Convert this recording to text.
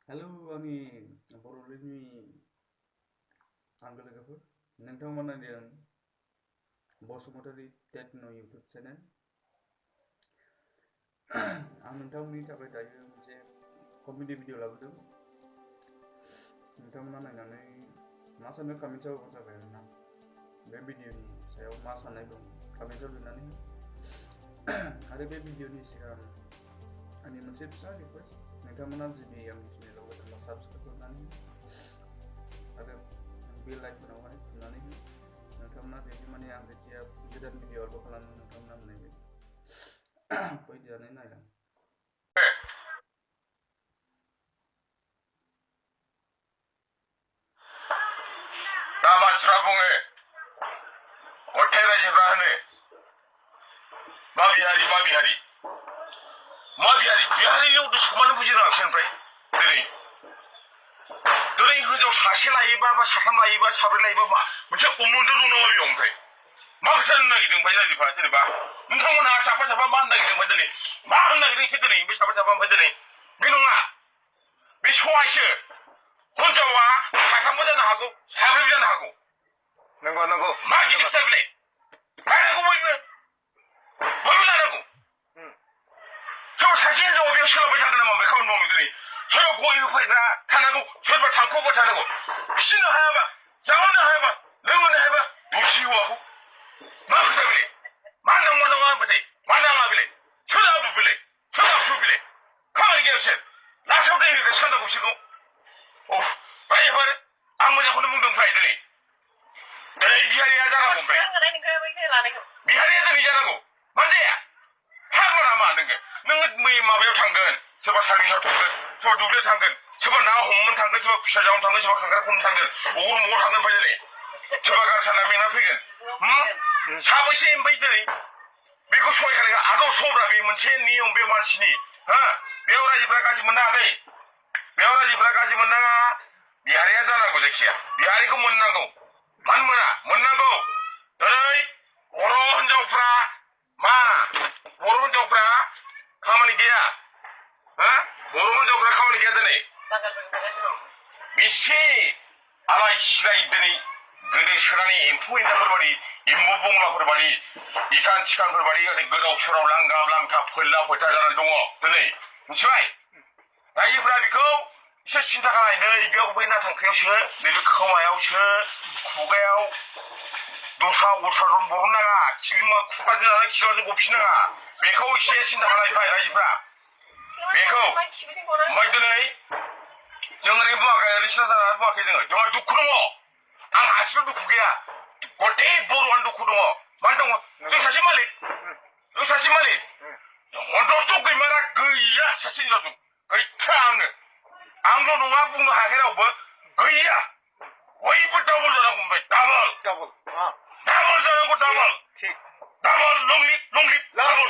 hello आंनि बर'नि आंगो लोगोफोर नोंथांमोना नायदों बसुमतारी टेक्न' इउटुब चेनेल आं नोंथांमोननि थाखाय दायो मोनसे कमेडि भिडिअ लाबोदों नोंथांमोना नायनानै मा सानो कमेन्ट्सआव होबानो जाबाय आरोना बे भिडिअनि सायाव मा साननाय दं कमेन्ट्सआव लिरनानै हो आरो बे भिडिअनि सिगां आंनि मोनसे फिसा रिकुवेस्ट नोंथांमोना जुदि आंनि चेनेलाव गोदानबा साबस्क्राइब खालामनानै आरो बेल आइकनावहाय थुनानै हो नोंथांमोना जुदि माने आं जेथिया गोदान भिडिअ आपल'ड खालामो नोंथांमोना मोननाय बायदि फैनानै नायलां दा मानसिफ्रा बुङो गथाय रायजोफ्रा होनो मा बिहारि बिहारिनि उद्देश्यखौ मानो बुजिनो रोङाखिसै ओमफ्राय दिनै हिनजाव सासे लायोबा बा साथाम लायोबा साब्रै लायोबा मा मोनसे उमुन्द दं नामा बेयाव ओमफ्राय मा खोथा होननो नागिरदों ओमफ्राय रायजोफ्रा जेनेबा नोंथांमोनहा साफा साफा मा होननो नागिरदों ओमफ्राय दिनै मा होननो नागिरदों एसे दिनै बे साफा साफा ओमफ्राय दिनै बे नङा बे सहायसो हिनजावा साथामबो जानो हागौ साब्रैबो जानो हागौ नंगौ मा गिदिर खोथा बेलाय लानांगौ बयबो लानांगौ सोरबा सासे हिनजावा बेयाव सोलाबबाय थागोन नामा ओमफ्राय खामानि मावनो दिनै सोरबा गय होफैग्रा थानांगौ सोरबा थांख'बाय थानांगौ फिसिनो हायाबा जाहोनो हायाबा लोंहोनो हायाबा दुसि हौवाखौ मा खोथा बेलाय मा नाङा होनबाथाय मा नाङा बेलाय सोर आबु बेलाय सोर आबसु बेलाय खामानि गैया बिसोर लास्टआव दै होग्रा साननांगौ बिसोरखौ रायफोर आं मोजांखौनो बुंदों ओमफ्राय दिनै बिहारिया जानांगौ ओमफ्राय बिहारिया दिनै जानांगौ मानो जाया हाग्रा नामा नोङो माबायाव थांगोन सोरबा सार्भिसाव थांगोन सोरबा दुब्लियाव थांगोन सोरबा ना हमनो थांगोन सोरबा खुसिया जावनो थांगोन सोरबा खांख्राइ हमनो थांगोन अगुर मगाव थांगोन ओमफ्राय दिनै सोरबा गारसाना मेंना फैगोन साबैसे ओमफ्राय दिनै बेखौ सहाय खालामगोन आदौ सबरा बे मोनसे नियम बे मानसिनि हा बेयाव रायजोफ्रा गाज्रि मोननाङा दै बेयाव रायजोफ्रा गाज्रि मोननाङा बिहारिया जानांगौ जायखिया बिहारिखौ मोननांगौ मानो मोना मोननांगौ दिनै बर' हिनजावफ्रा मा बर' हिनजावफ्रा खामानि गैया हा बर' हिनजावफ्रा खामानि गैया दिनै बेसे आलाय सिलाय दिनै गोदोसोनानै एम्फौ एनलाफोर बादि एम्बु बंलाफोर बादि इखान सिखानफोर बादि गोदाव सोराव लांगाब लांथाब फोल्ला फोथा जानानै दङ दिनै मिथिबाय रायजोफ्रा बेखौ एसे सिन्था खालाय नै बेयाव बै नाथांखायावसो नैबे खोमायावसो खुगायाव दस्रा बरन नाङा खिलिमा खुगाजों जानानै खिलिमाजों गफिनाङा बेखौ एसे सिन्था खालायबाय रायजोफ्रा बेखौ ओमफ्राय दिनै जों ओरैनो बुङाखै ओरै सिन्था जानानै बुङाखै जोंहा दुखु दङ आं हारसिंल' दुखु गैया गथे बर'आनो दुखु दङ मानो दङ जों सासे मालिक दस्थ' गैमारा गैया सासे हिनजावजों गैथारा आंल' नङा बुंनो हायाखै रावबो गैया बयबो डाबल जानांगौ ओमफ्राय डाबल जानांगौ डाबल लंलिप डाबल